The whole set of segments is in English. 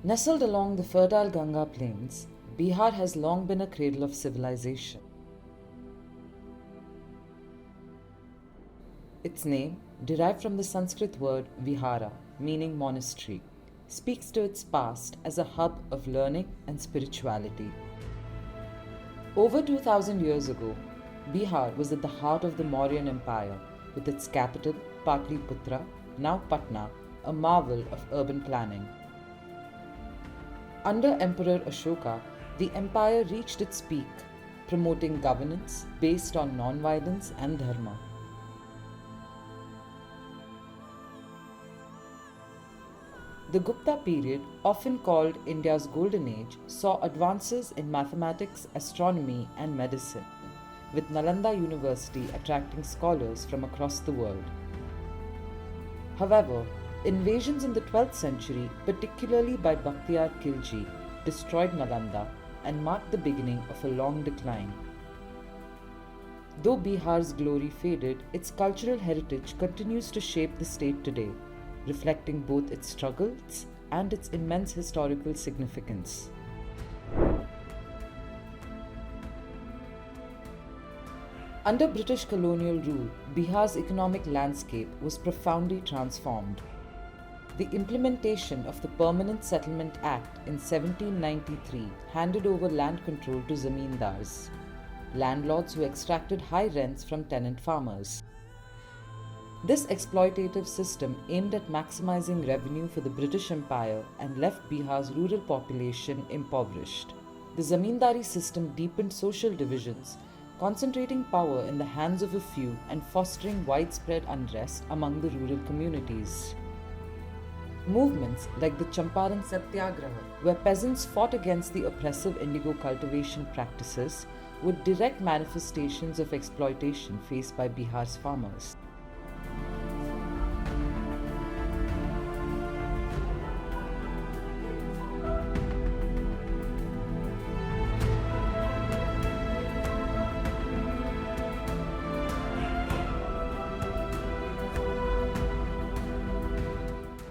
Nestled along the fertile Ganga plains, Bihar has long been a cradle of civilization. Its name, derived from the Sanskrit word vihara, meaning monastery, speaks to its past as a hub of learning and spirituality. Over 2000 years ago, Bihar was at the heart of the Mauryan Empire, with its capital, Patliputra, now Patna, a marvel of urban planning. Under Emperor Ashoka, the empire reached its peak, promoting governance based on non-violence and dharma. The Gupta period, often called India's Golden Age, saw advances in mathematics, astronomy, and medicine, with Nalanda University attracting scholars from across the world. However, invasions in the 12th century, particularly by Bakhtiyar Khilji, destroyed Nalanda and marked the beginning of a long decline. Though Bihar's glory faded, its cultural heritage continues to shape the state today, reflecting both its struggles and its immense historical significance. Under British colonial rule, Bihar's economic landscape was profoundly transformed. The implementation of the Permanent Settlement Act in 1793 handed over land control to zamindars, landlords who extracted high rents from tenant farmers. This exploitative system aimed at maximizing revenue for the British Empire and left Bihar's rural population impoverished. The zamindari system deepened social divisions, concentrating power in the hands of a few and fostering widespread unrest among the rural communities. Movements like the Champaran Satyagraha, where peasants fought against the oppressive indigo cultivation practices, were direct manifestations of exploitation faced by Bihar's farmers.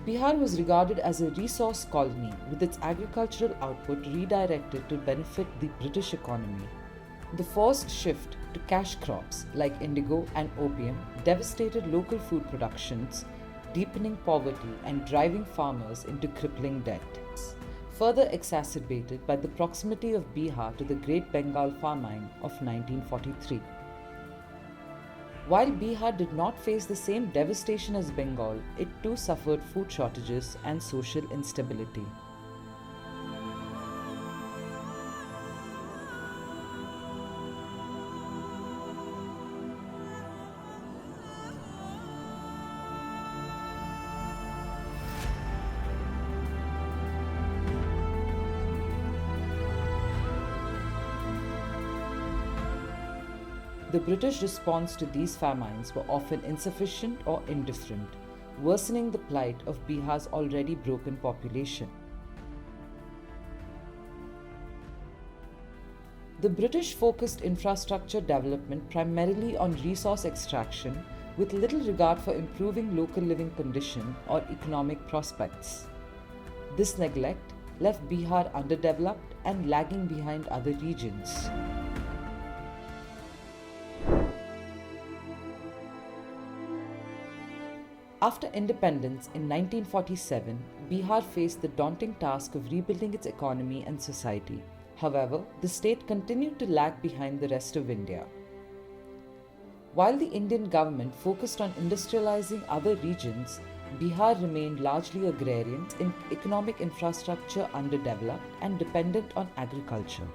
Bihar was regarded as a resource colony with its agricultural output redirected to benefit the British economy. The forced shift to cash crops like indigo and opium devastated local food productions, deepening poverty and driving farmers into crippling debt, further exacerbated by the proximity of Bihar to the Great Bengal famine of 1943. While Bihar did not face the same devastation as Bengal, it too suffered food shortages and social instability. The British response to these famines were often insufficient or indifferent, worsening the plight of Bihar's already broken population. The British focused infrastructure development primarily on resource extraction with little regard for improving local living conditions or economic prospects. This neglect left Bihar underdeveloped and lagging behind other regions. After independence in 1947, Bihar faced the daunting task of rebuilding its economy and society. However, the state continued to lag behind the rest of India. While the Indian government focused on industrializing other regions, Bihar remained largely agrarian, in economic infrastructure underdeveloped, and dependent on agriculture.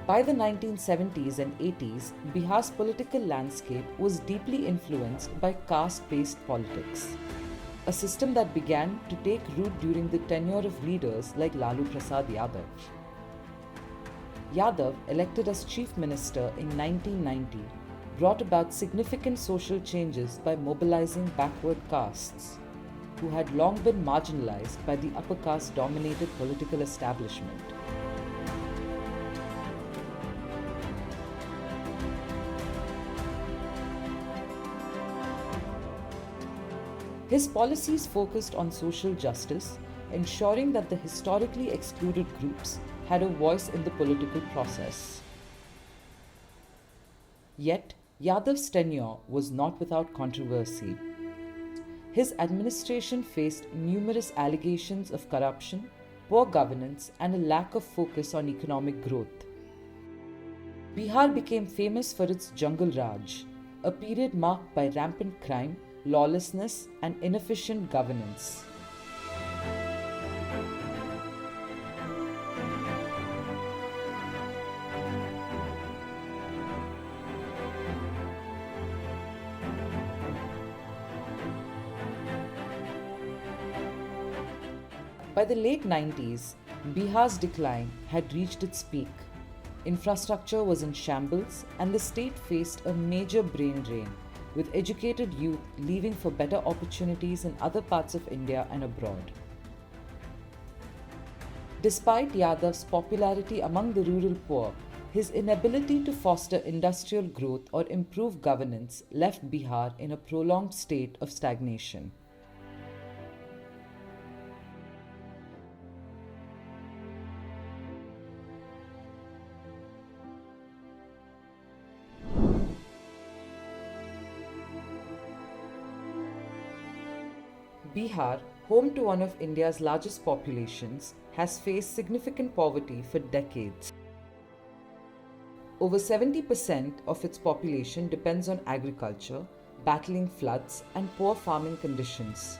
By the 1970s and 80s, Bihar's political landscape was deeply influenced by caste-based politics, a system that began to take root during the tenure of leaders like Lalu Prasad Yadav. Yadav, elected as chief minister in 1990, brought about significant social changes by mobilizing backward castes, who had long been marginalized by the upper caste-dominated political establishment. His policies focused on social justice, ensuring that the historically excluded groups had a voice in the political process. Yet, Yadav's tenure was not without controversy. His administration faced numerous allegations of corruption, poor governance, and a lack of focus on economic growth. Bihar became famous for its Jungle Raj, a period marked by rampant crime, lawlessness, and inefficient governance. By the late 90s, Bihar's decline had reached its peak. Infrastructure was in shambles, and the state faced a major brain drain, with educated youth leaving for better opportunities in other parts of India and abroad. Despite Yadav's popularity among the rural poor, his inability to foster industrial growth or improve governance left Bihar in a prolonged state of stagnation. Bihar, home to one of India's largest populations, has faced significant poverty for decades. Over 70% of its population depends on agriculture, battling floods and poor farming conditions.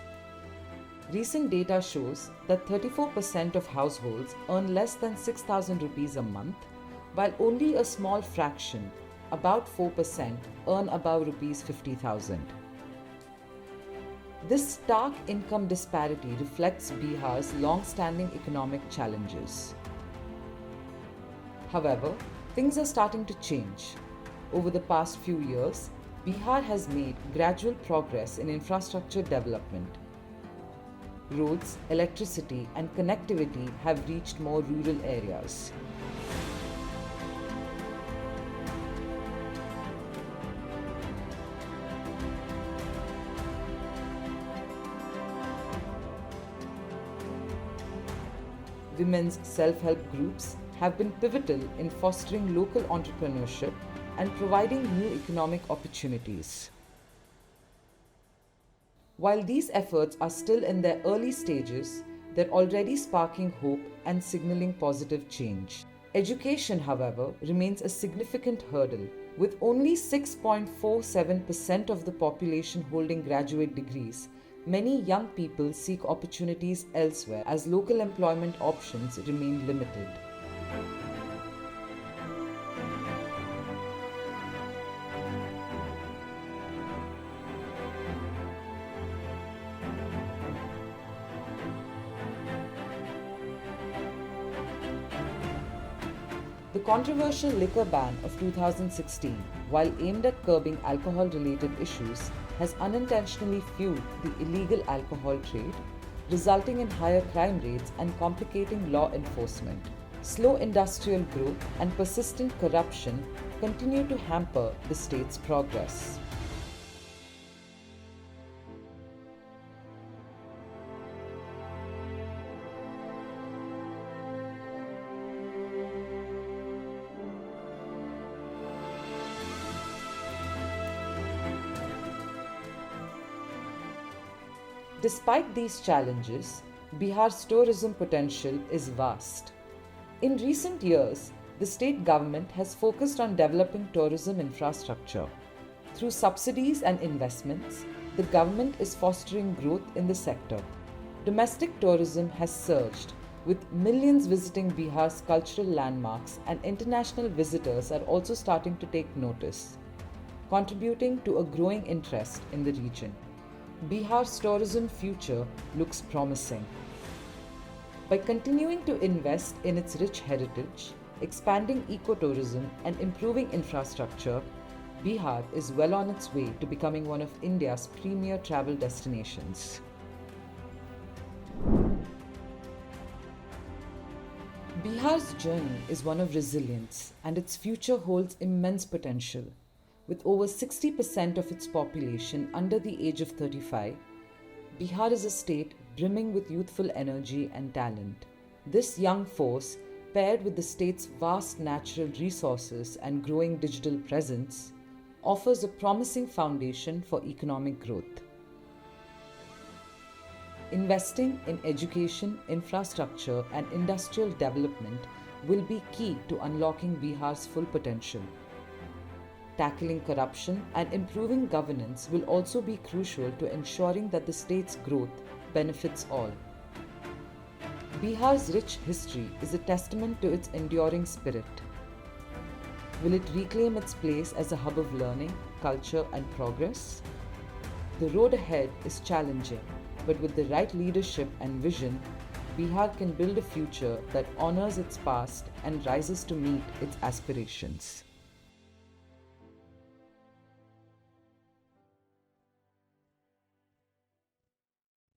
Recent data shows that 34% of households earn less than 6,000 rupees a month, while only a small fraction, about 4%, earn above rupees 50,000. This stark income disparity reflects Bihar's long-standing economic challenges. However, things are starting to change. Over the past few years, Bihar has made gradual progress in infrastructure development. Roads, electricity, and connectivity have reached more rural areas. Women's self-help groups have been pivotal in fostering local entrepreneurship and providing new economic opportunities. While these efforts are still in their early stages, they're already sparking hope and signaling positive change. Education, however, remains a significant hurdle, with only 6.47% of the population holding graduate degrees. Many young people seek opportunities elsewhere as local employment options remain limited. The controversial liquor ban of 2016, while aimed at curbing alcohol-related issues, has unintentionally fueled the illegal alcohol trade, resulting in higher crime rates and complicating law enforcement. Slow industrial growth and persistent corruption continue to hamper the state's progress. Despite these challenges, Bihar's tourism potential is vast. In recent years, the state government has focused on developing tourism infrastructure. Through subsidies and investments, the government is fostering growth in the sector. Domestic tourism has surged, with millions visiting Bihar's cultural landmarks, and international visitors are also starting to take notice, contributing to a growing interest in the region. Bihar's tourism future looks promising. By continuing to invest in its rich heritage, expanding ecotourism, and improving infrastructure, Bihar is well on its way to becoming one of India's premier travel destinations. Bihar's journey is one of resilience, and its future holds immense potential. With over 60% of its population under the age of 35, Bihar is a state brimming with youthful energy and talent. This young force, paired with the state's vast natural resources and growing digital presence, offers a promising foundation for economic growth. Investing in education, infrastructure, and industrial development will be key to unlocking Bihar's full potential. Tackling corruption and improving governance will also be crucial to ensuring that the state's growth benefits all. Bihar's rich history is a testament to its enduring spirit. Will it reclaim its place as a hub of learning, culture, and progress? The road ahead is challenging, but with the right leadership and vision, Bihar can build a future that honors its past and rises to meet its aspirations.